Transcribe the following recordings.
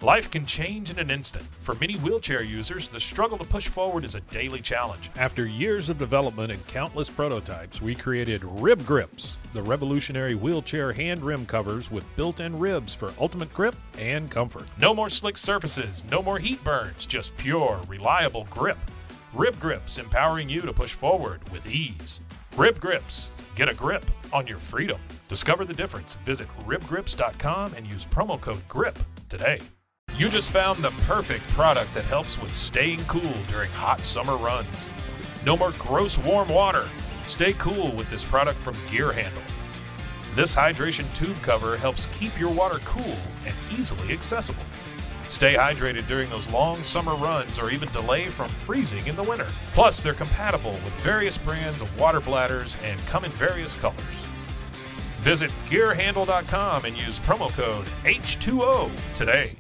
Life can change in an instant. For many wheelchair users, the struggle to push forward is a daily challenge. After years of development and countless prototypes, we created Rib Grips, the revolutionary wheelchair hand rim covers with built-in ribs for ultimate grip and comfort. No more slick surfaces, no more heat burns, just pure, reliable grip. Rib Grips, empowering you to push forward with ease. Rib Grips, get a grip on your freedom. Discover the difference. Visit ribgrips.com and use promo code GRIP today. You just found the perfect product that helps with staying cool during hot summer runs. No more gross warm water. Stay cool with this product from Gear Handle. This hydration tube cover helps keep your water cool and easily accessible. Stay hydrated during those long summer runs or even delay from freezing in the winter. Plus, they're compatible with various brands of water bladders and come in various colors. Visit gearhandle.com and use promo code H2O today.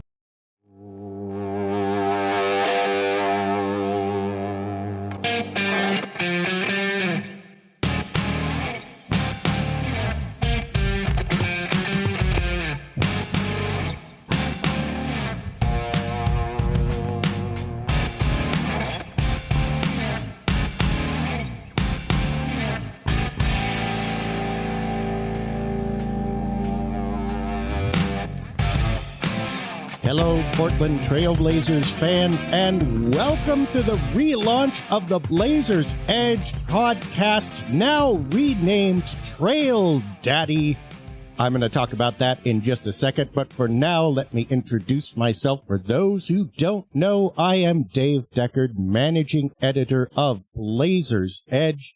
Hello, Portland Trailblazers fans, and welcome to the relaunch of the Blazers Edge podcast, now renamed Trail Daddy. I'm going to talk about that in just a second, but for now, let me introduce myself. For those who don't know, I am Dave Deckard, managing editor of Blazers Edge,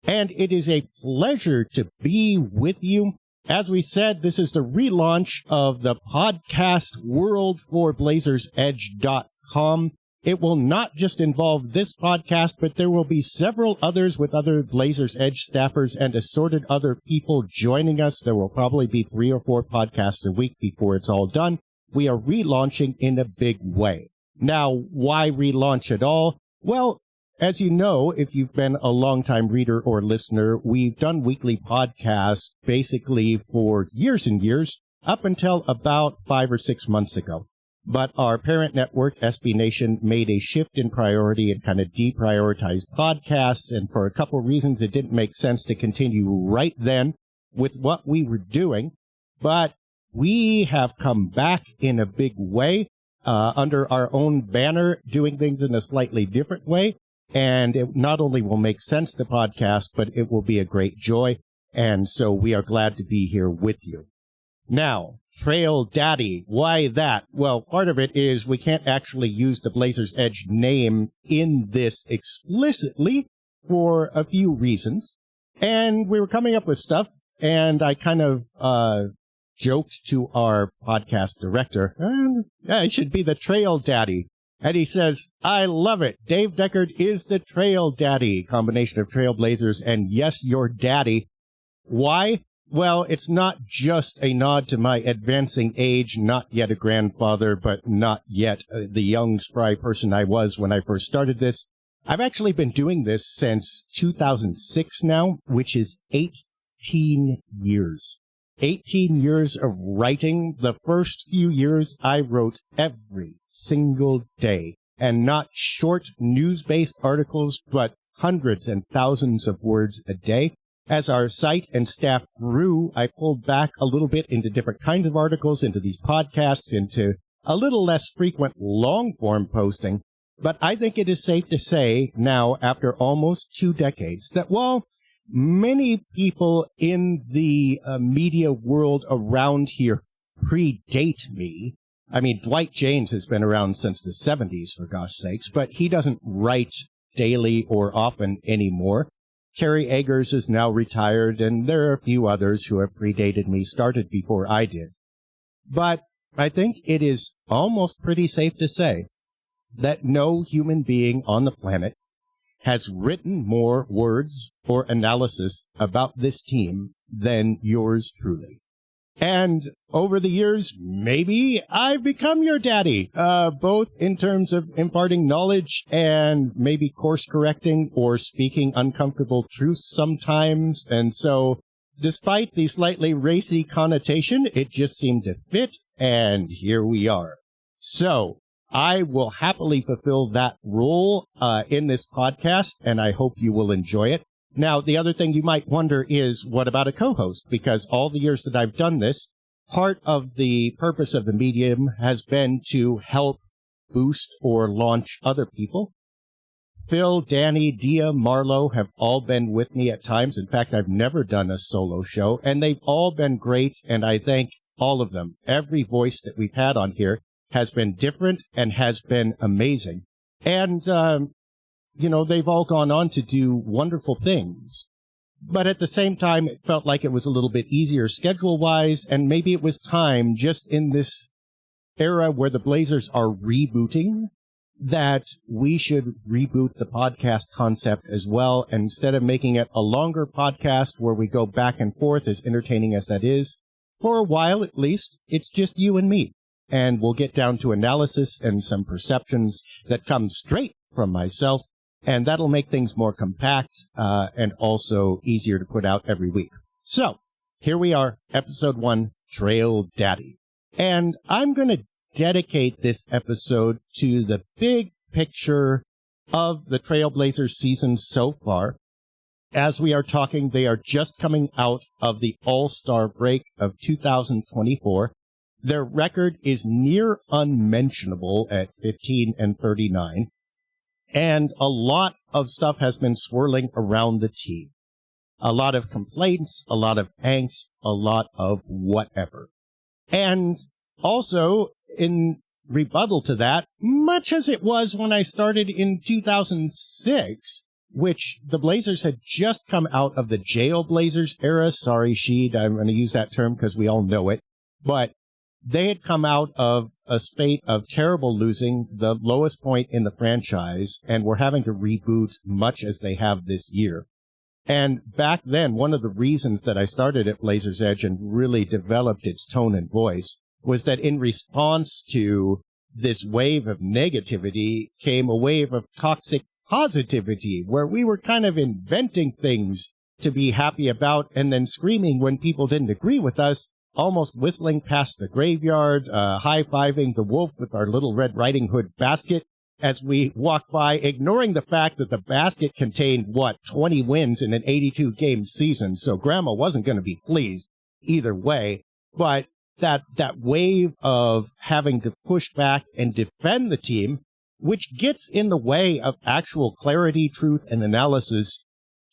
and it is a pleasure to be with you. As we said, this is the relaunch of the podcast world for BlazersEdge.com. It will not just involve this podcast, but there will be several others with other Blazers Edge staffers and assorted other people joining us. There will probably be 3 or 4 podcasts a week before it's all done. We are relaunching in a big way. Now, why relaunch at all? Well, as you know, if you've been a longtime reader or listener, we've done weekly podcasts basically for years and years, up until about 5 or 6 months ago. But our parent network, SB Nation, made a shift in priority and kind of deprioritized podcasts, and for a couple reasons, it didn't make sense to continue right then with what we were doing. But we have come back in a big way, under our own banner, doing things in a slightly different way. And it not only will make sense to podcast, but it will be a great joy. And so we are glad to be here with you. Now, Trail Daddy, why that? Well, part of it is we can't actually use the Blazers Edge name in this explicitly for a few reasons. And we were coming up with stuff, and I kind of joked to our podcast director, it should be the Trail Daddy. And he says, I love it. Dave Deckard is the Trail Daddy, combination of Trailblazers and yes, your daddy. Why? Well, it's not just a nod to my advancing age, not yet a grandfather, but not yet the young, spry person I was when I first started this. I've actually been doing this since 2006 now, which is 18 years. 18 years of writing. The first few years I wrote every single day, and not short news-based articles, but hundreds and thousands of words a day. As our site and staff grew, I pulled back a little bit into different kinds of articles, into these podcasts, into a little less frequent long-form posting. But I think it is safe to say now, after almost 2 decades, that while many people in the media world around here predate me. I mean, Dwight James has been around since the 70s, for gosh sakes, but he doesn't write daily or often anymore. Kerry Eggers is now retired, and there are a few others who have predated me, started before I did. But I think it is almost pretty safe to say that no human being on the planet has written more words or analysis about this team than yours truly. And over the years, maybe I've become your daddy, both in terms of imparting knowledge and maybe course correcting or speaking uncomfortable truths sometimes. And so, despite the slightly racy connotation, it just seemed to fit, and here we are. So I will happily fulfill that role in this podcast, and I hope you will enjoy it. Now, the other thing you might wonder is, what about a co-host? Because all the years that I've done this, part of the purpose of the medium has been to help boost or launch other people. Phil, Danny, Dia, Marlo have all been with me at times. In fact, I've never done a solo show, and they've all been great, and I thank all of them. Every voice that we've had on here has been different and has been amazing. And, they've all gone on to do wonderful things. But at the same time, it felt like it was a little bit easier schedule-wise, and maybe it was time, just in this era where the Blazers are rebooting, that we should reboot the podcast concept as well. And instead of making it a longer podcast where we go back and forth, as entertaining as that is, for a while at least, it's just you and me. And we'll get down to analysis and some perceptions that come straight from myself. And that'll make things more compact and also easier to put out every week. So, here we are, episode 1, Trail Daddy. And I'm going to dedicate this episode to the big picture of the Trailblazers season so far. As we are talking, they are just coming out of the All-Star break of 2024. Their record is near unmentionable at 15-39. And a lot of stuff has been swirling around the team. A lot of complaints, a lot of angst, a lot of whatever. And also, in rebuttal to that, much as it was when I started in 2006, which the Blazers had just come out of the Jail Blazers era. Sorry, Sheed, I'm going to use that term because we all know it. But they had come out of a spate of terrible losing, the lowest point in the franchise, and were having to reboot much as they have this year. And back then, one of the reasons that I started at Blazers Edge and really developed its tone and voice was that in response to this wave of negativity came a wave of toxic positivity, where we were kind of inventing things to be happy about and then screaming when people didn't agree with us, almost whistling past the graveyard, high-fiving the wolf with our little Red Riding Hood basket as we walked by, ignoring the fact that the basket contained, 20 wins in an 82-game season, so Grandma wasn't going to be pleased either way. But that wave of having to push back and defend the team, which gets in the way of actual clarity, truth, and analysis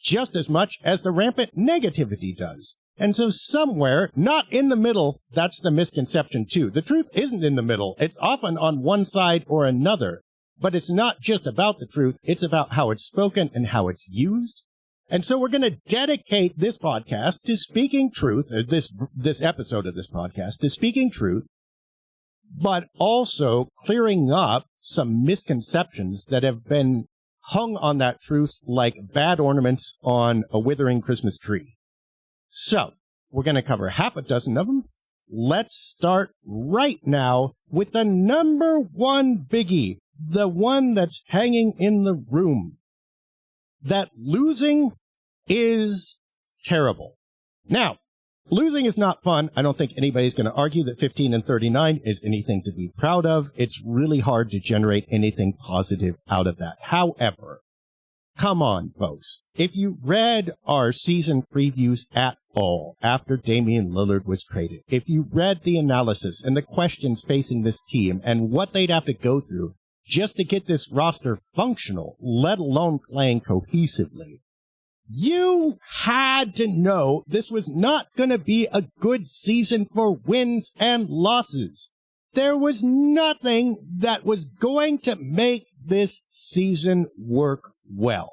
just as much as the rampant negativity does. And so somewhere, not in the middle, that's the misconception too. The truth isn't in the middle. It's often on one side or another. But it's not just about the truth. It's about how it's spoken and how it's used. And so we're going to dedicate this podcast to speaking truth, or this episode of this podcast to speaking truth, but also clearing up some misconceptions that have been hung on that truth like bad ornaments on a withering Christmas tree. So, we're going to cover half a dozen of them. Let's start right now with the number one biggie, the one that's hanging in the room. That losing is terrible. Now, losing is not fun. I don't think anybody's going to argue that 15-39 is anything to be proud of. It's really hard to generate anything positive out of that. However, come on, folks. If you read our season previews at all after Damian Lillard was traded, if you read the analysis and the questions facing this team and what they'd have to go through just to get this roster functional, let alone playing cohesively, you had to know this was not going to be a good season for wins and losses. There was nothing that was going to make this season work well.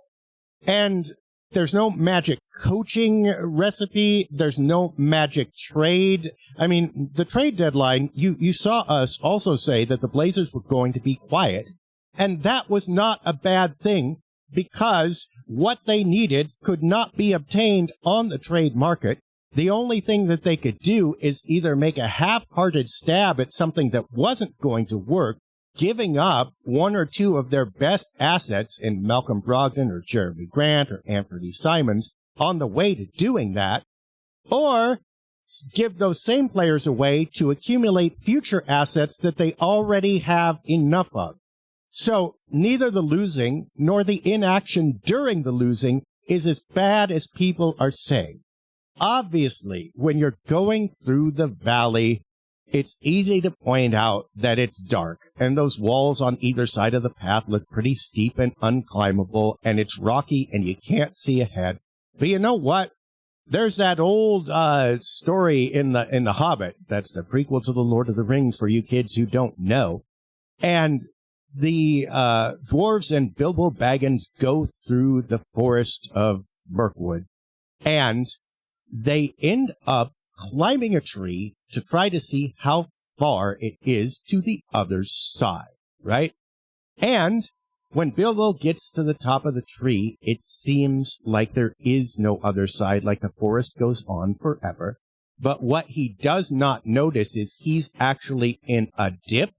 And there's no magic coaching recipe. There's no magic trade. I mean, the trade deadline, you saw us also say that the Blazers were going to be quiet. And that was not a bad thing, because what they needed could not be obtained on the trade market. The only thing that they could do is either make a half-hearted stab at something that wasn't going to work, giving up one or two of their best assets in Malcolm Brogdon or Jeremy Grant or Anthony Simons on the way to doing that, or give those same players away to accumulate future assets that they already have enough of. So neither the losing nor the inaction during the losing is as bad as people are saying. Obviously, when you're going through the valley, it's easy to point out that it's dark, and those walls on either side of the path look pretty steep and unclimbable, and it's rocky, and you can't see ahead. But you know what? There's that old story in the Hobbit. That's the prequel to the Lord of the Rings for you kids who don't know. And the dwarves and Bilbo Baggins go through the forest of Mirkwood, and they end up climbing a tree to try to see how far it is to the other side, right? And when Bilbo gets to the top of the tree, it seems like there is no other side, like the forest goes on forever. But what he does not notice is he's actually in a dip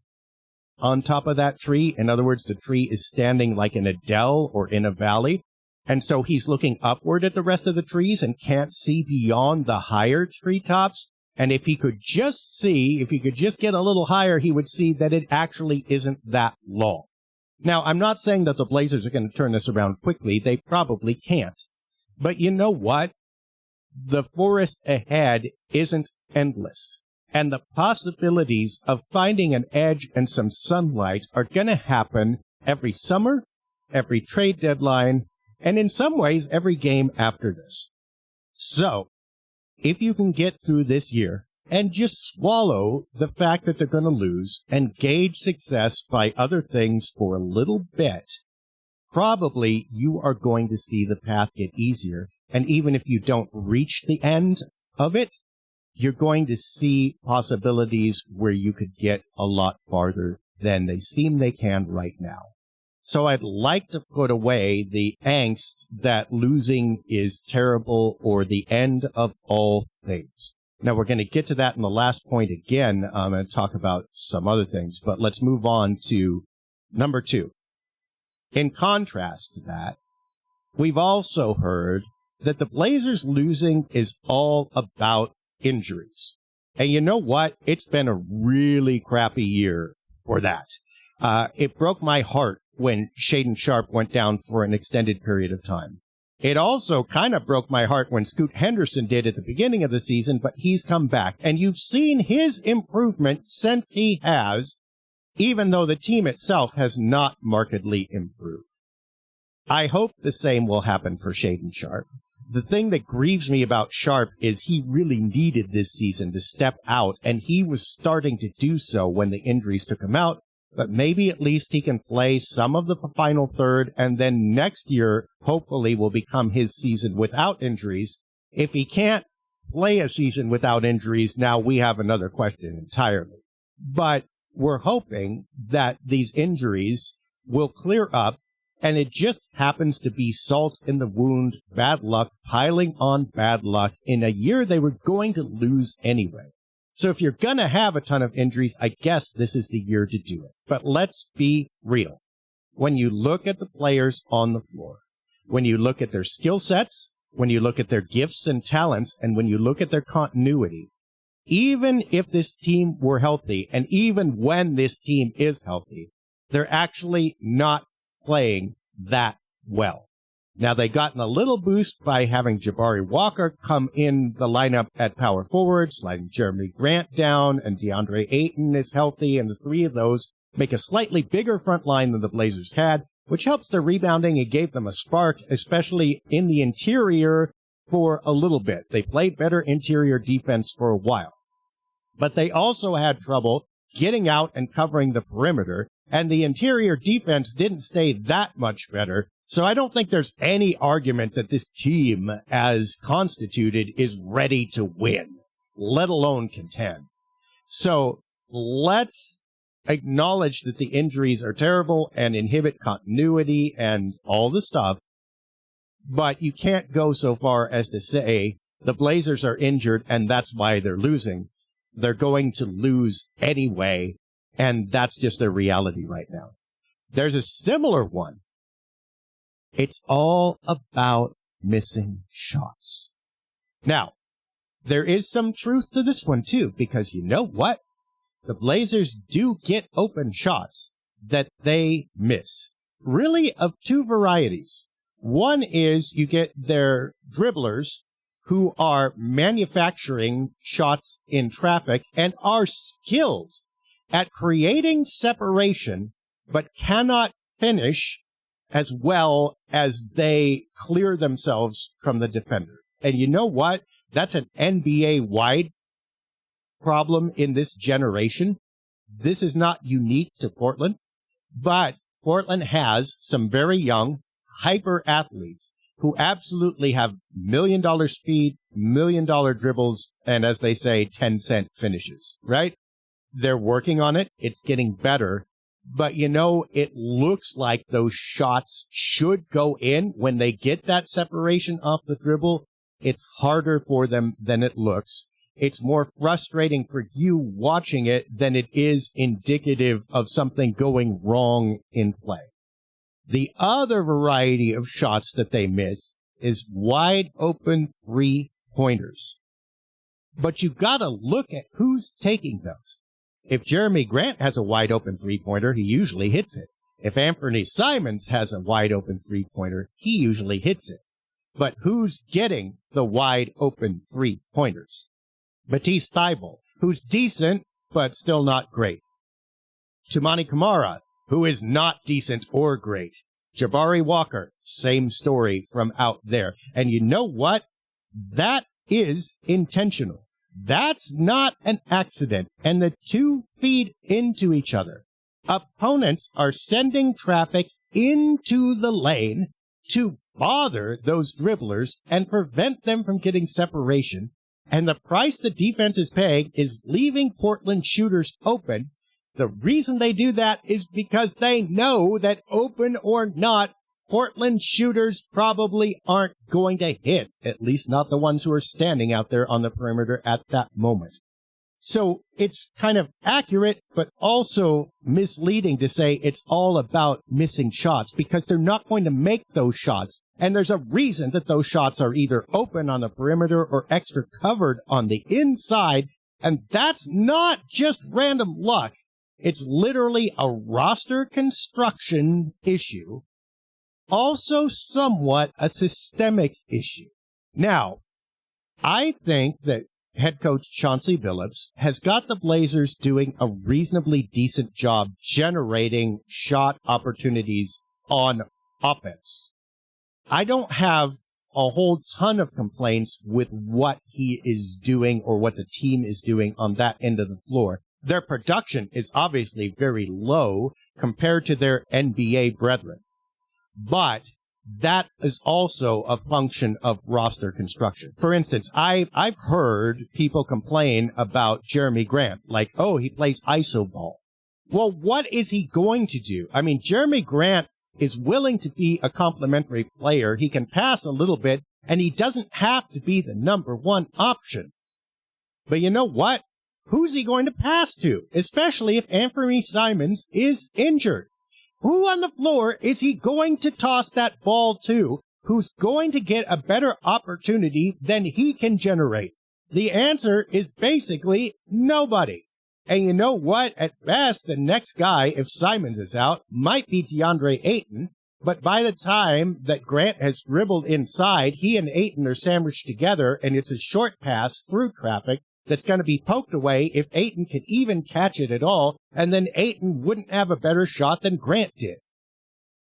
on top of that tree. In other words, the tree is standing like in a dell or in a valley. And so he's looking upward at the rest of the trees and can't see beyond the higher treetops. And if he could just get a little higher, he would see that it actually isn't that long. Now, I'm not saying that the Blazers are going to turn this around quickly. They probably can't. But you know what? The forest ahead isn't endless. And the possibilities of finding an edge and some sunlight are going to happen every summer, every trade deadline, and in some ways, every game after this. So, if you can get through this year and just swallow the fact that they're going to lose and gauge success by other things for a little bit, probably you are going to see the path get easier. And even if you don't reach the end of it, you're going to see possibilities where you could get a lot farther than they seem they can right now. So I'd like to put away the angst that losing is terrible or the end of all things. Now, we're going to get to that in the last point again and talk about some other things, but let's move on to number 2. In contrast to that, we've also heard that the Blazers losing is all about injuries. And you know what? It's been a really crappy year for that. It broke my heart when Shaedon Sharpe went down for an extended period of time. It also kind of broke my heart when Scoot Henderson did at the beginning of the season, but he's come back. And you've seen his improvement since he has, even though the team itself has not markedly improved. I hope the same will happen for Shaedon Sharpe. The thing that grieves me about Sharpe is he really needed this season to step out, and he was starting to do so when the injuries took him out. But maybe at least he can play some of the final third, and then next year, hopefully, will become his season without injuries. If he can't play a season without injuries, now we have another question entirely. But we're hoping that these injuries will clear up, and it just happens to be salt in the wound, bad luck, piling on bad luck in a year they were going to lose anyway. So if you're going to have a ton of injuries, I guess this is the year to do it. But let's be real. When you look at the players on the floor, when you look at their skill sets, when you look at their gifts and talents, and when you look at their continuity, even if this team were healthy, and even when this team is healthy, they're actually not playing that well. Now, they gotten a little boost by having Jabari Walker come in the lineup at power forward, sliding Jeremy Grant down, and DeAndre Ayton is healthy, and the three of those make a slightly bigger front line than the Blazers had, which helps their rebounding and gave them a spark, especially in the interior for a little bit. They played better interior defense for a while. But they also had trouble getting out and covering the perimeter, and the interior defense didn't stay that much better. So I don't think there's any argument that this team, as constituted, is ready to win, let alone contend. So let's acknowledge that the injuries are terrible and inhibit continuity and all the stuff, but you can't go so far as to say the Blazers are injured and that's why they're losing. They're going to lose anyway, and that's just their reality right now. There's a similar one. It's all about missing shots. Now, there is some truth to this one, too, because you know what? The Blazers do get open shots that they miss. Really, of two varieties. One is you get their dribblers who are manufacturing shots in traffic and are skilled at creating separation, but cannot finish as well as they clear themselves from the defender. And you know what? That's an NBA-wide problem in this generation. This is not unique to Portland, but Portland has some very young, hyper athletes who absolutely have $1 million speed, $1 million dribbles, and as they say, 10-cent finishes, right? They're working on it. It's getting better. But, you know, it looks like those shots should go in when they get that separation off the dribble. It's harder for them than it looks. It's more frustrating for you watching it than it is indicative of something going wrong in play. The other variety of shots that they miss is wide open three-pointers. But you've got to look at who's taking those. If Jeremy Grant has a wide open three-pointer, he usually hits it. If Anthony Simons has a wide open three-pointer, he usually hits it. But who's getting the wide open three-pointers? Matisse Thybulle, who's decent, but still not great. Toumani Camara, who is not decent or great. Jabari Walker, same story from out there. And you know what? That is intentional. That's not an accident. And the two feed into each other. Opponents are sending traffic into the lane to bother those dribblers and prevent them from getting separation. And the price the defense is paying is leaving Portland shooters open. The reason they do that is because they know that open or not, Portland shooters probably aren't going to hit, at least not the ones who are standing out there on the perimeter at that moment. So it's kind of accurate, but also misleading to say it's all about missing shots because they're not going to make those shots. And there's a reason that those shots are either open on the perimeter or extra covered on the inside. And that's not just random luck. It's literally a roster construction issue. Also somewhat a systemic issue. Now, I think that head coach Chauncey Billups has got the Blazers doing a reasonably decent job generating shot opportunities on offense. I don't have a whole ton of complaints with what he is doing or what the team is doing on that end of the floor. Their production is obviously very low compared to their NBA brethren. But that is also a function of roster construction. For instance, I've heard people complain about Jeremy Grant, like, oh, he plays iso ball. Well, what is he going to do? I mean, Jeremy Grant is willing to be a complimentary player. He can pass a little bit, and he doesn't have to be the number one option. But you know what? Who's he going to pass to? Especially if Anthony Simons is injured. Who on the floor is he going to toss that ball to? Who's going to get a better opportunity than he can generate? The answer is basically nobody. And you know what? At best, the next guy, if Simons is out, might be DeAndre Ayton. But by the time that Grant has dribbled inside, he and Ayton are sandwiched together, and it's a short pass through traffic that's going to be poked away if Ayton can even catch it at all, and then Ayton wouldn't have a better shot than Grant did.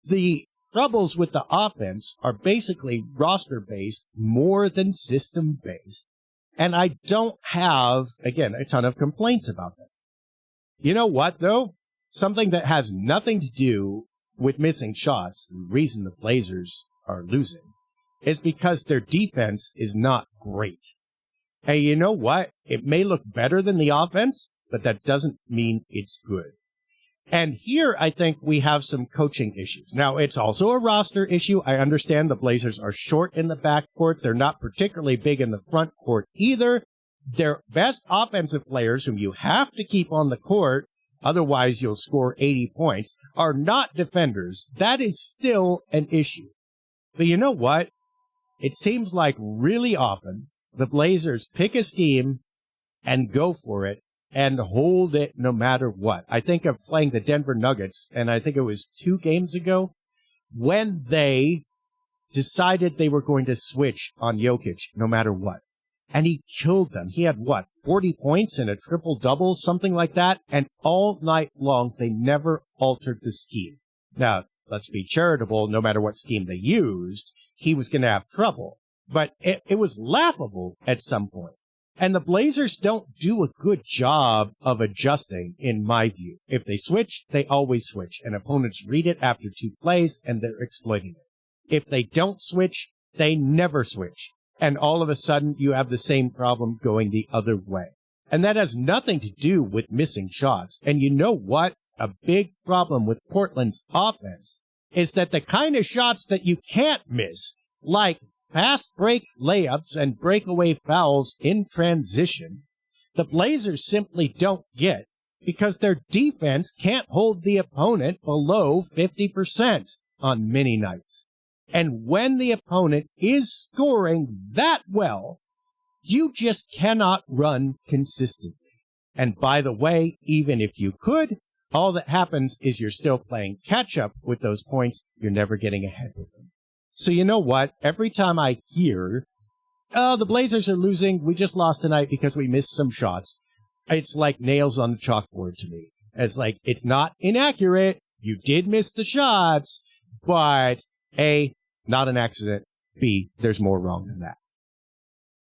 The troubles with the offense are basically roster-based more than system-based, and I don't have, again, a ton of complaints about them. You know what, though? Something that has nothing to do with missing shots, the reason the Blazers are losing, is because their defense is not great. Hey, you know what? It may look better than the offense, but that doesn't mean it's good. And here, I think we have some coaching issues. Now, it's also a roster issue. I understand the Blazers are short in the backcourt. They're not particularly big in the front court either. Their best offensive players, whom you have to keep on the court, otherwise you'll score 80 points, are not defenders. That is still an issue. But you know what? It seems like really often the Blazers pick a scheme and go for it and hold it no matter what. I think of playing the Denver Nuggets, and I think it was 2 games ago, when they decided they were going to switch on Jokic no matter what. And he killed them. He had, 40 points and a triple-double, something like that. And all night long, they never altered the scheme. Now, let's be charitable. No matter what scheme they used, he was going to have trouble. But it was laughable at some point. And the Blazers don't do a good job of adjusting, in my view. If they switch, they always switch. And opponents read it after 2 plays, and they're exploiting it. If they don't switch, they never switch. And all of a sudden, you have the same problem going the other way. And that has nothing to do with missing shots. And you know what? A big problem with Portland's offense is that the kind of shots that you can't miss, like fast break layups and breakaway fouls in transition, the Blazers simply don't get because their defense can't hold the opponent below 50% on many nights. And when the opponent is scoring that well, you just cannot run consistently. And by the way, even if you could, all that happens is you're still playing catch up with those points. You're never getting ahead with them. So you know what? Every time I hear, oh, the Blazers are losing, we just lost tonight because we missed some shots, it's like nails on the chalkboard to me. It's like, it's not inaccurate. You did miss the shots, but A, not an accident. B, there's more wrong than that.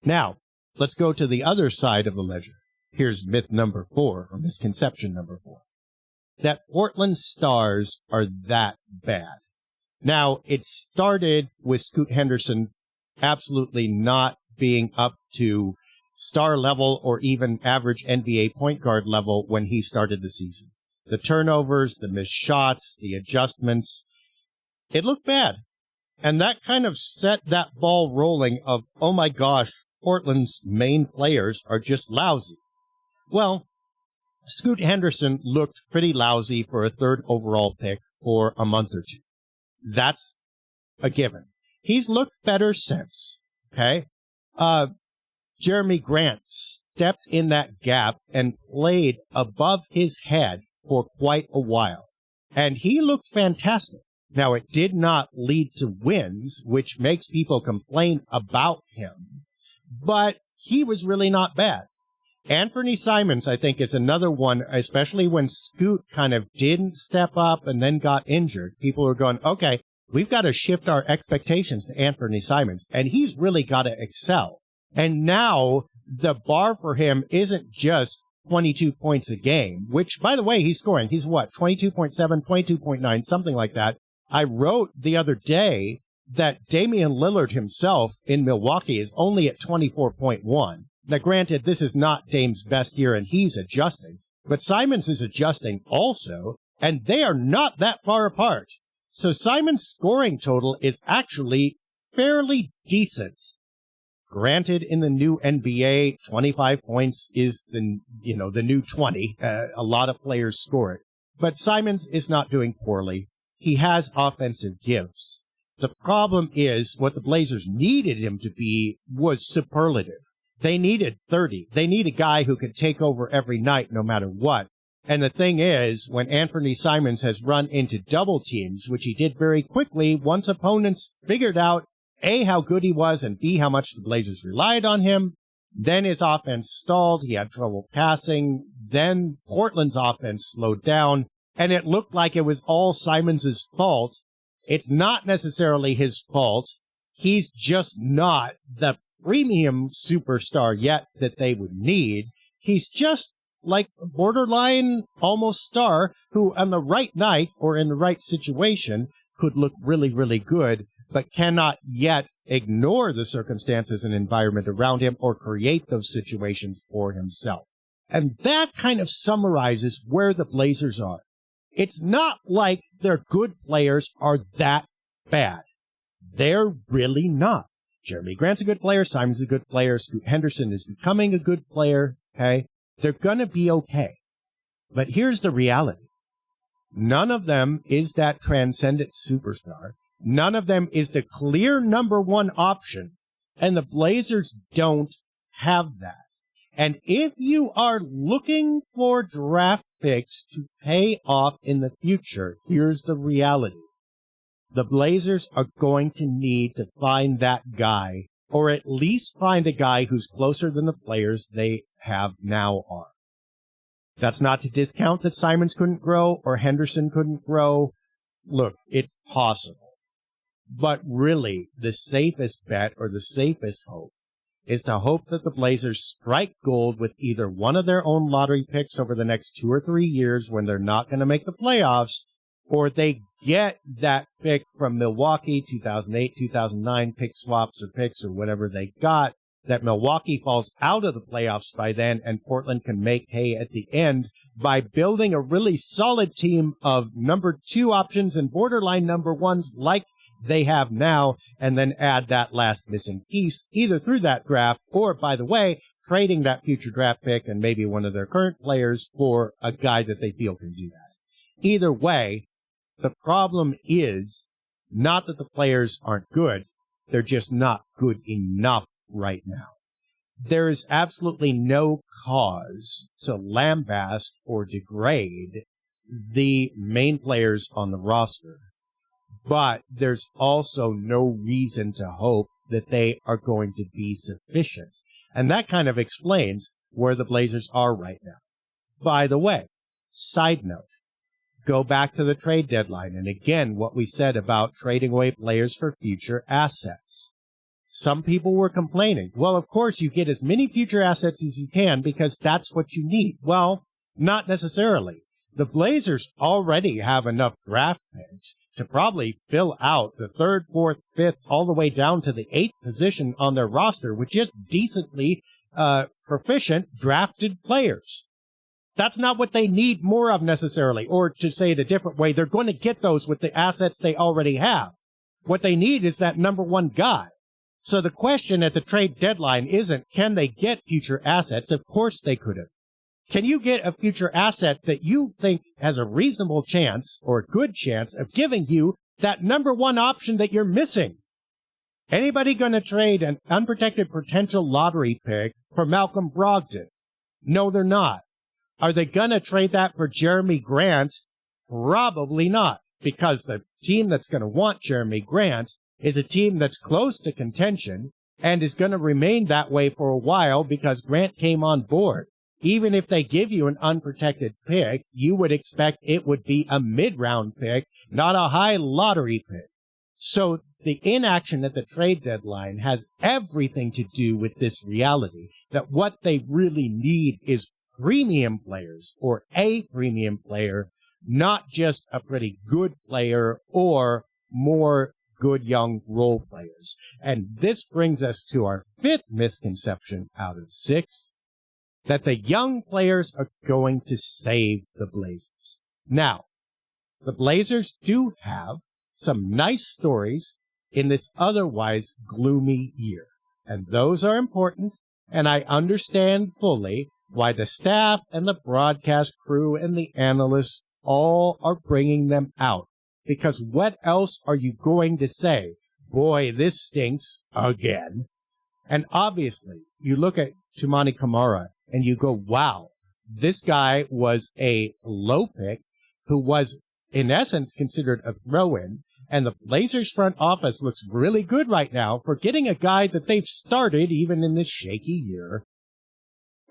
Now, let's go to the other side of the ledger. Here's myth number 4, or misconception number 4. That Portland Stars are that bad. Now, it started with Scoot Henderson absolutely not being up to star level or even average NBA point guard level when he started the season. The turnovers, the missed shots, the adjustments, it looked bad. And that kind of set that ball rolling of, oh my gosh, Portland's main players are just lousy. Well, Scoot Henderson looked pretty lousy for a 3rd overall pick for a month or 2. That's a given. He's looked better since, okay? Jeremy Grant stepped in that gap and played above his head for quite a while. And he looked fantastic. Now, it did not lead to wins, which makes people complain about him, but he was really not bad. Anthony Simons, I think, is another one, especially when Scoot kind of didn't step up and then got injured. People were going, okay, we've got to shift our expectations to Anthony Simons, and he's really got to excel. And now the bar for him isn't just 22 points a game, which, by the way, he's scoring. He's what, 22.7, 22.9, something like that. I wrote the other day that Damian Lillard himself in Milwaukee is only at 24.1. Now, granted, this is not Dame's best year, and he's adjusting, but Simons is adjusting also, and they are not that far apart. So Simons' scoring total is actually fairly decent. Granted, in the new NBA, 25 points is the new 20. A lot of players score it. But Simons is not doing poorly. He has offensive gifts. The problem is what the Blazers needed him to be was superlative. They needed 30. They need a guy who could take over every night no matter what. And the thing is, when Anthony Simons has run into double teams, which he did very quickly, once opponents figured out, A, how good he was, and B, how much the Blazers relied on him, then his offense stalled. He had trouble passing. Then Portland's offense slowed down, and it looked like it was all Simons' fault. It's not necessarily his fault. He's just not the premium superstar yet that they would need. He's just like a borderline almost star who on the right night or in the right situation could look really, really good, but cannot yet ignore the circumstances and environment around him or create those situations for himself. And that kind of summarizes where the Blazers are. It's not like their good players are that bad. They're really not. Jeremy Grant's a good player. Simon's a good player. Scoot Henderson is becoming a good player. Okay. They're going to be okay. But here's the reality. None of them is that transcendent superstar. None of them is the clear number one option. And the Blazers don't have that. And if you are looking for draft picks to pay off in the future, here's the reality. The Blazers are going to need to find that guy, or at least find a guy who's closer than the players they have now are. That's not to discount that Simons couldn't grow or Henderson couldn't grow. Look, it's possible. But really, the safest bet or the safest hope is to hope that the Blazers strike gold with either one of their own lottery picks over the next 2 or 3 years when they're not going to make the playoffs, or they get that pick from Milwaukee, 2008, 2009, pick swaps or picks or whatever they got, that Milwaukee falls out of the playoffs by then and Portland can make hay at the end by building a really solid team of number 2 options and borderline number 1s like they have now, and then add that last missing piece either through that draft or, by the way, trading that future draft pick and maybe one of their current players for a guy that they feel can do that. Either way, the problem is not that the players aren't good, they're just not good enough right now. There is absolutely no cause to lambaste or degrade the main players on the roster. But there's also no reason to hope that they are going to be sufficient. And that kind of explains where the Blazers are right now. By the way, side note, go back to the trade deadline. And again, what we said about trading away players for future assets. Some people were complaining, well, of course, you get as many future assets as you can because that's what you need. Well, not necessarily. The Blazers already have enough draft picks to probably fill out the 3rd, 4th, 5th, all the way down to the 8th position on their roster with just decently proficient drafted players. That's not what they need more of necessarily, or to say it a different way, they're going to get those with the assets they already have. What they need is that number 1 guy. So the question at the trade deadline isn't, can they get future assets? Of course they could have. Can you get a future asset that you think has a reasonable chance or a good chance of giving you that number 1 option that you're missing? Anybody going to trade an unprotected potential lottery pick for Malcolm Brogdon? No, they're not. Are they going to trade that for Jeremy Grant? Probably not, because the team that's going to want Jeremy Grant is a team that's close to contention and is going to remain that way for a while because Grant came on board. Even if they give you an unprotected pick, you would expect it would be a mid-round pick, not a high lottery pick. So the inaction at the trade deadline has everything to do with this reality that what they really need is premium players or a premium player, not just a pretty good player or more good young role players. And this brings us to our 5th misconception out of 6. That the young players are going to save the Blazers. Now, the Blazers do have some nice stories in this otherwise gloomy year. And those are important, and I understand fully why the staff and the broadcast crew and the analysts all are bringing them out. Because what else are you going to say? Boy, this stinks again. And obviously, you look at Toumani Camara, and you go, wow, this guy was a low pick who was, in essence, considered a throw-in. And the Blazers front office looks really good right now for getting a guy that they've started even in this shaky year.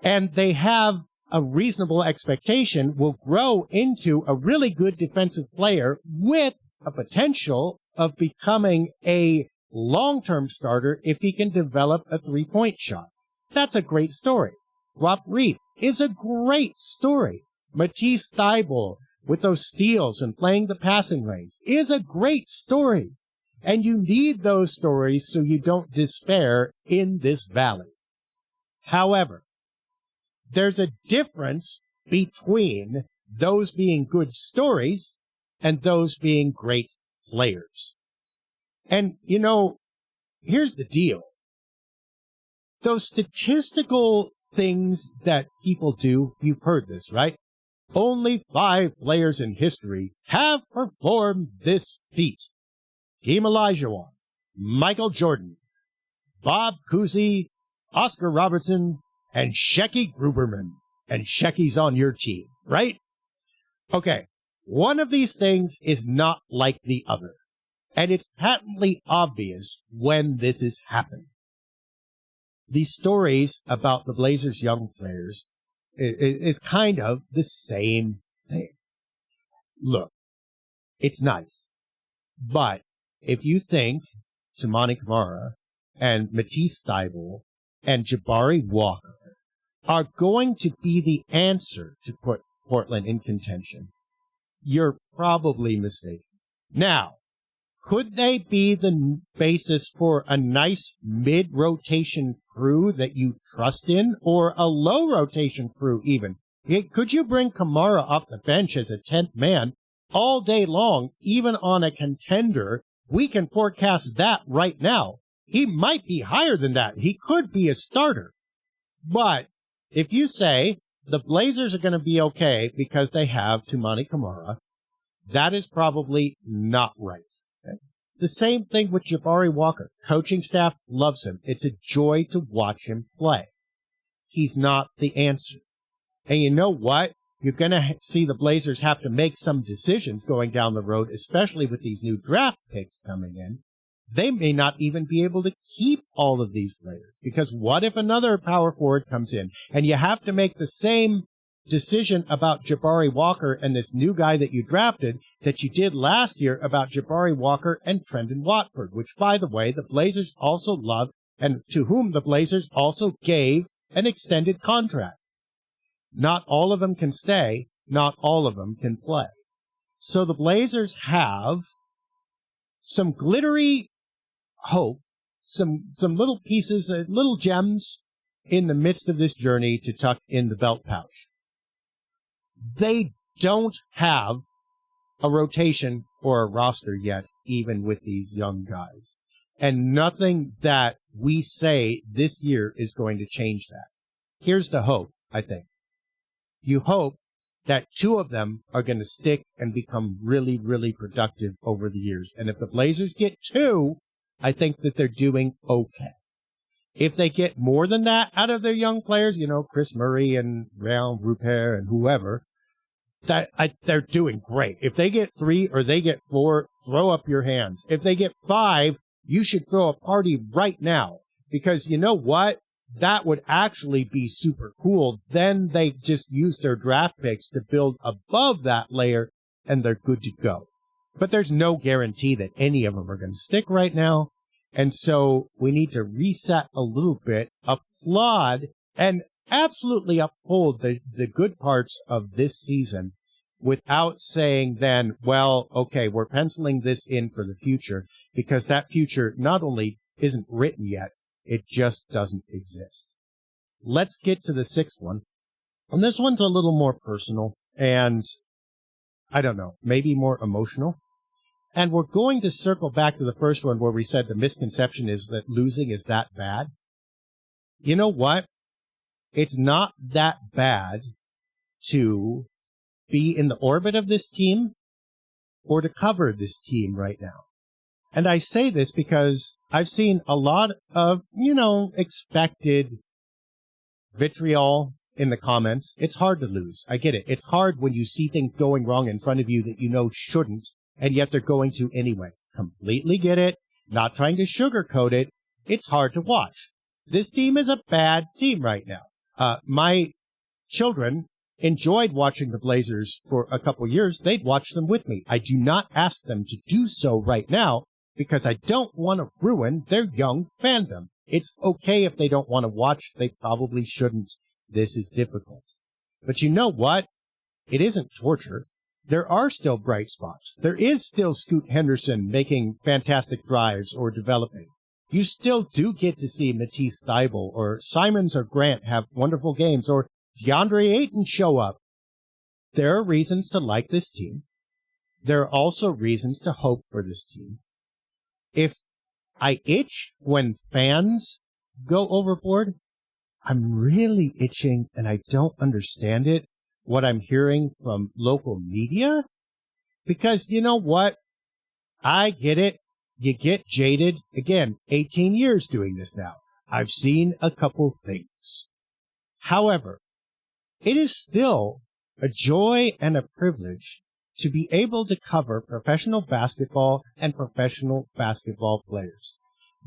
And they have a reasonable expectation will grow into a really good defensive player with a potential of becoming a long-term starter if he can develop a three-point shot. That's a great story. Rob Reif is a great story. Matisse Thybulle with those steals and playing the passing range is a great story. And you need those stories so you don't despair in this valley. However, there's a difference between those being good stories and those being great players. And, you know, here's the deal. Those statistical things that people do, you've heard this, right? Only 5 players in history have performed this feat. Hakeem Olajuwon, Michael Jordan, Bob Cousy, Oscar Robertson, and Shecky Gruberman. And Shecky's on your team, right? Okay, one of these things is not like the other. And it's patently obvious when this is happening. These stories about the Blazers' young players is kind of the same thing. Look, it's nice. But if you think Toumani Camara and Matisse Thybulle and Jabari Walker are going to be the answer to put Portland in contention, you're probably mistaken. Now, could they be the basis for a nice mid-rotation crew that you trust in, or a low-rotation crew even? Could you bring Camara off the bench as a 10th man all day long, even on a contender? We can forecast that right now. He might be higher than that. He could be a starter. But if you say the Blazers are going to be okay because they have Toumani Camara, that is probably not right. Okay? The same thing with Jabari Walker. Coaching staff loves him. It's a joy to watch him play. He's not the answer. And you know what? You're going to see the Blazers have to make some decisions going down the road, especially with these new draft picks coming in. They may not even be able to keep all of these players, because what if another power forward comes in and you have to make the same decision about Jabari Walker and this new guy that you drafted that you did last year about Jabari Walker and Trendon Watford, which, by the way, the Blazers also love and to whom the Blazers also gave an extended contract. Not all of them can stay. Not all of them can play. So the Blazers have some glittery hope, some little pieces, little gems in the midst of this journey to tuck in the belt pouch. They don't have a rotation or a roster yet, even with these young guys. And nothing that we say this year is going to change that. Here's the hope, I think. You hope that two of them are going to stick and become really, really productive over the years. And if the Blazers get two, I think that they're doing okay. If they get more than that out of their young players, Chris Murray and Raul Rupert and whoever, they're doing great. If they get 3 or they get 4, throw up your hands. If they get 5, you should throw a party right now. Because you know what? That would actually be super cool. Then they just use their draft picks to build above that layer, and they're good to go. But there's no guarantee that any of them are going to stick right now. And so we need to reset a little bit, applaud, and absolutely uphold the good parts of this season without saying then, well, okay, we're penciling this in for the future, because that future not only isn't written yet, it just doesn't exist. Let's get to the 6th one. And this one's a little more personal and, I don't know, maybe more emotional. And we're going to circle back to the first one where we said the misconception is that losing is that bad. You know what? It's not that bad to be in the orbit of this team or to cover this team right now. And I say this because I've seen a lot of, expected vitriol in the comments. It's hard to lose. I get it. It's hard when you see things going wrong in front of you that you know shouldn't, and yet they're going to anyway. Completely get it. Not trying to sugarcoat it. It's hard to watch. This team is a bad team right now. My children enjoyed watching the Blazers for a couple years. They'd watch them with me. I do not ask them to do so right now because I don't want to ruin their young fandom. It's okay if they don't want to watch. They probably shouldn't. This is difficult. But you know what? It isn't torture. There are still bright spots. There is still Scoot Henderson making fantastic drives or developing. You still do get to see Matisse Thybulle or Simons or Grant have wonderful games or DeAndre Ayton show up. There are reasons to like this team. There are also reasons to hope for this team. If I itch when fans go overboard, I'm really itching and I don't understand it, what I'm hearing from local media. Because you know what? I get it. you get jaded. Again, 18 years doing this now. I've seen a couple things. However, it is still a joy and a privilege to be able to cover professional basketball and professional basketball players.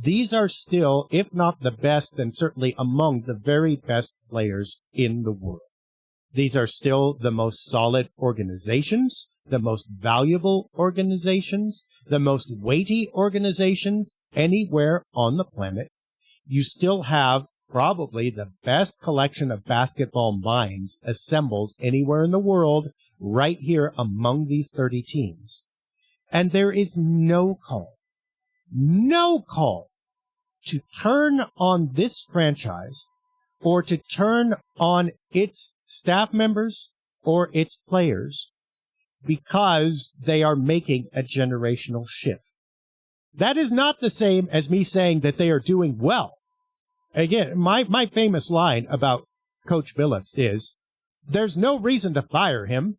These are still, if not the best, then certainly among the very best players in the world. These are still the most solid organizations, the most valuable organizations, the most weighty organizations anywhere on the planet. You still have probably the best collection of basketball minds assembled anywhere in the world right here among these 30 teams. And there is no call to turn on this franchise or to turn on its staff members or its players because they are making a generational shift. That is not the same as me saying that they are doing well. Again, my famous line about Coach Billups is, there's no reason to fire him.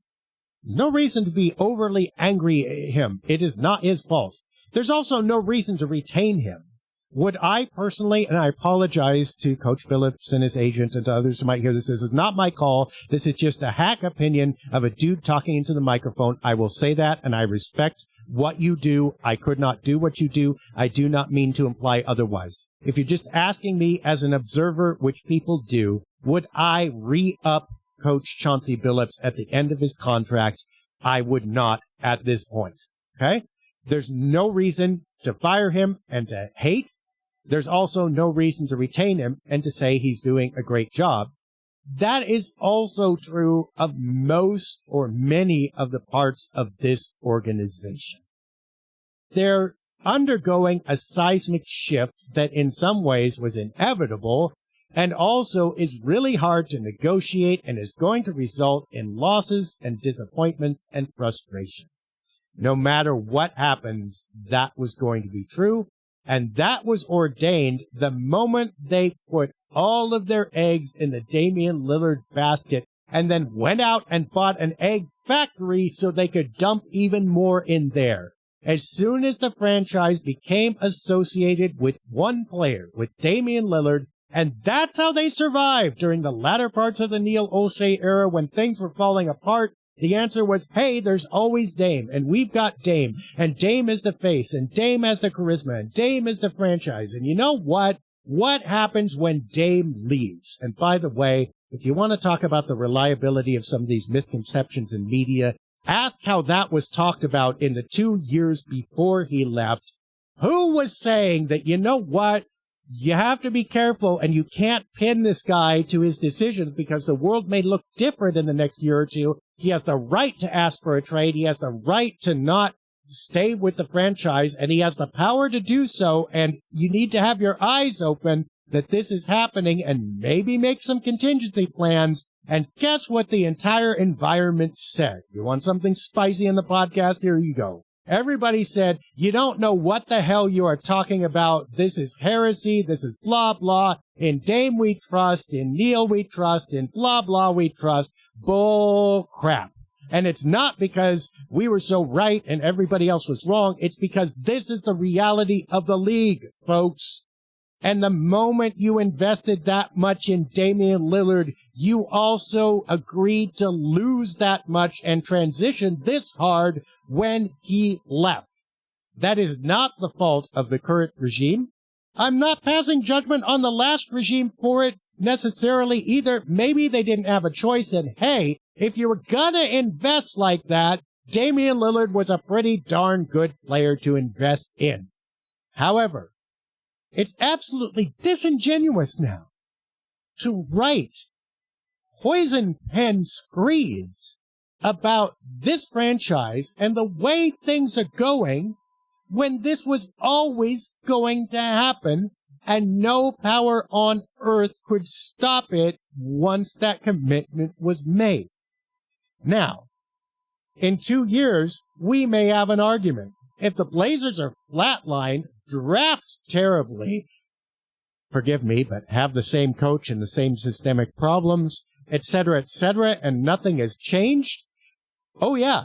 No reason to be overly angry at him. It is not his fault. There's also no reason to retain him. Would I personally, and I apologize to Coach Billups and his agent and to others who might hear this is not my call. This is just a hack opinion of a dude talking into the microphone. I will say that, and I respect what you do. I could not do what you do. I do not mean to imply otherwise. If you're just asking me as an observer, which people do, would I re-up Coach Chauncey Billups at the end of his contract? I would not at this point. Okay? There's no reason to fire him and to hate. There's also no reason to retain him and to say he's doing a great job. That is also true of most or many of the parts of this organization. They're undergoing a seismic shift that in some ways was inevitable and also is really hard to negotiate and is going to result in losses and disappointments and frustration. No matter what happens, that was going to be true, and that was ordained the moment they put all of their eggs in the Damian Lillard basket and then went out and bought an egg factory so they could dump even more in there. As soon as the franchise became associated with one player, with Damian Lillard, and that's how they survived during the latter parts of the Neil Olshey era when things were falling apart. The answer was, hey, there's always Dame, and we've got Dame, and Dame is the face, and Dame has the charisma, and Dame is the franchise. And you know what? What happens when Dame leaves? And by the way, if you want to talk about the reliability of some of these misconceptions in media, ask how that was talked about in the 2 years before he left. Who was saying that, you know what? You have to be careful and you can't pin this guy to his decisions because the world may look different in the next year or two. He has the right to ask for a trade. He has the right to not stay with the franchise, and he has the power to do so. And you need to have your eyes open that this is happening and maybe make some contingency plans. And guess what the entire environment said? You want something spicy in the podcast? Here you go. Everybody said, you don't know what the hell you are talking about. This is heresy. This is blah, blah. In Dame we trust. In Neil we trust. In blah, blah we trust. Bull crap. And it's not because we were so right and everybody else was wrong. It's because this is the reality of the league, folks. And the moment you invested that much in Damian Lillard, you also agreed to lose that much and transition this hard when he left. That is not the fault of the current regime. I'm not passing judgment on the last regime for it necessarily either. Maybe they didn't have a choice, and hey, if you were gonna invest like that, Damian Lillard was a pretty darn good player to invest in. However, it's absolutely disingenuous now to write poison pen screeds about this franchise and the way things are going when this was always going to happen and no power on earth could stop it once that commitment was made. Now, in 2 years, we may have an argument. If the Blazers are flatlined, draft terribly, forgive me, but have the same coach and the same systemic problems, etc., and nothing has changed, oh yeah,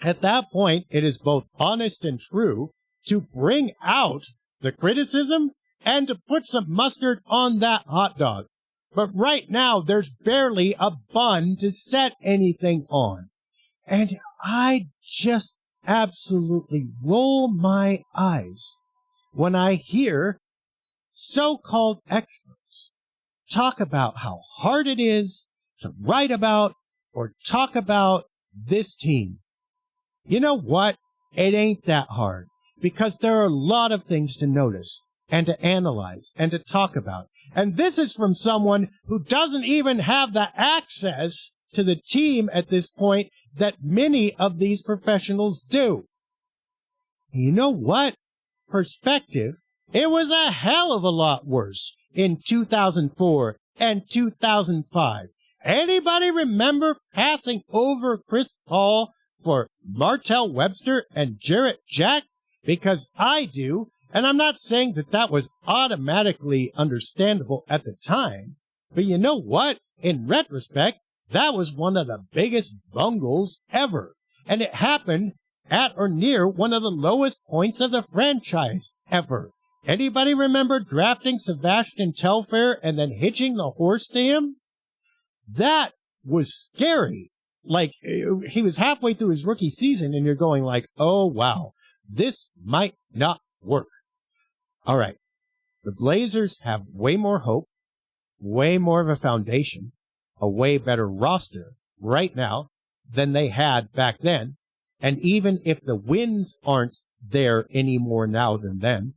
at that point, it is both honest and true to bring out the criticism and to put some mustard on that hot dog. But right now, there's barely a bun to set anything on. And I just absolutely roll my eyes when I hear so-called experts talk about how hard it is to write about or talk about this team. You know what? It ain't that hard, because there are a lot of things to notice and to analyze and to talk about. And this is from someone who doesn't even have the access to the team at this point that many of these professionals do. You know what? Perspective. It was a hell of a lot worse in 2004 and 2005. Anybody remember passing over Chris Paul for Martell Webster and Jarrett Jack? Because I do, and I'm not saying that that was automatically understandable at the time, but you know what? In retrospect, that was one of the biggest bungles ever, and it happened at or near one of the lowest points of the franchise ever. Anybody remember drafting Sebastian Telfair and then hitching the horse to him? That was scary. Like, he was halfway through his rookie season, and you're going like, oh, wow, this might not work. All right. The Blazers have way more hope, way more of a foundation, a way better roster right now than they had back then. And even if the wins aren't there any more now than then,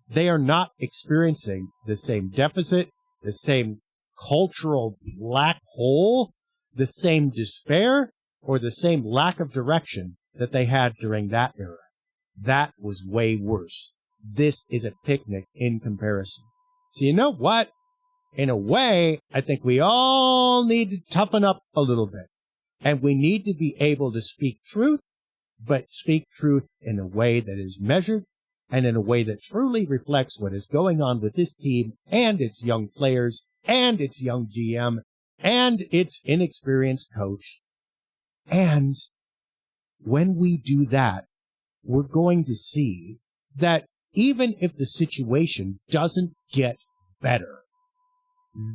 they are not experiencing the same deficit, the same cultural black hole, the same despair, or the same lack of direction that they had during that era. That was way worse. This is a picnic in comparison. So you know what? In a way, I think we all need to toughen up a little bit. And we need to be able to speak truth, but speak truth in a way that is measured and in a way that truly reflects what is going on with this team and its young players and its young GM and its inexperienced coach. And when we do that, we're going to see that even if the situation doesn't get better,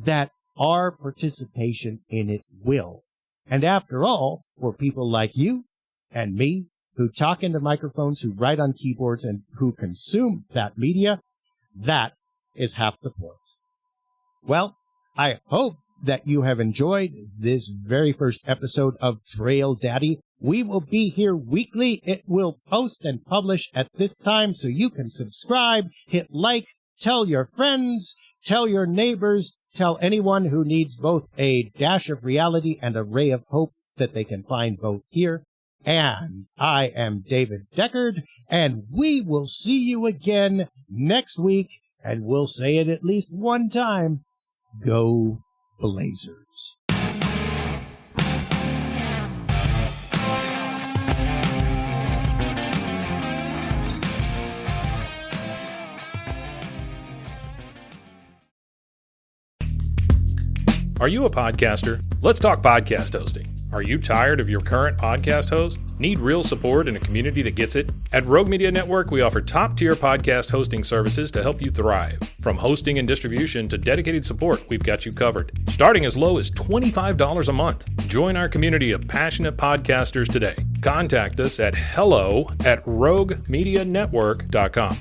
that our participation in it will. And after all, for people like you and me, who talk into microphones, who write on keyboards, and who consume that media, that is half the point. Well, I hope that you have enjoyed this very first episode of Trail Daddy. We will be here weekly. It will post and publish at this time, so you can subscribe, hit like, tell your friends, tell your neighbors, tell anyone who needs both a dash of reality and a ray of hope that they can find both here. And I am David Deckard, and we will see you again next week, and we'll say it at least one time. Go Blazers. Are you a podcaster? Let's talk podcast hosting. Are you tired of your current podcast host? Need real support in a community that gets it? At Rogue Media Network, we offer top-tier podcast hosting services to help you thrive. From hosting and distribution to dedicated support, we've got you covered. Starting as low as $25 a month. Join our community of passionate podcasters today. Contact us at hello@roguemedianetwork.com.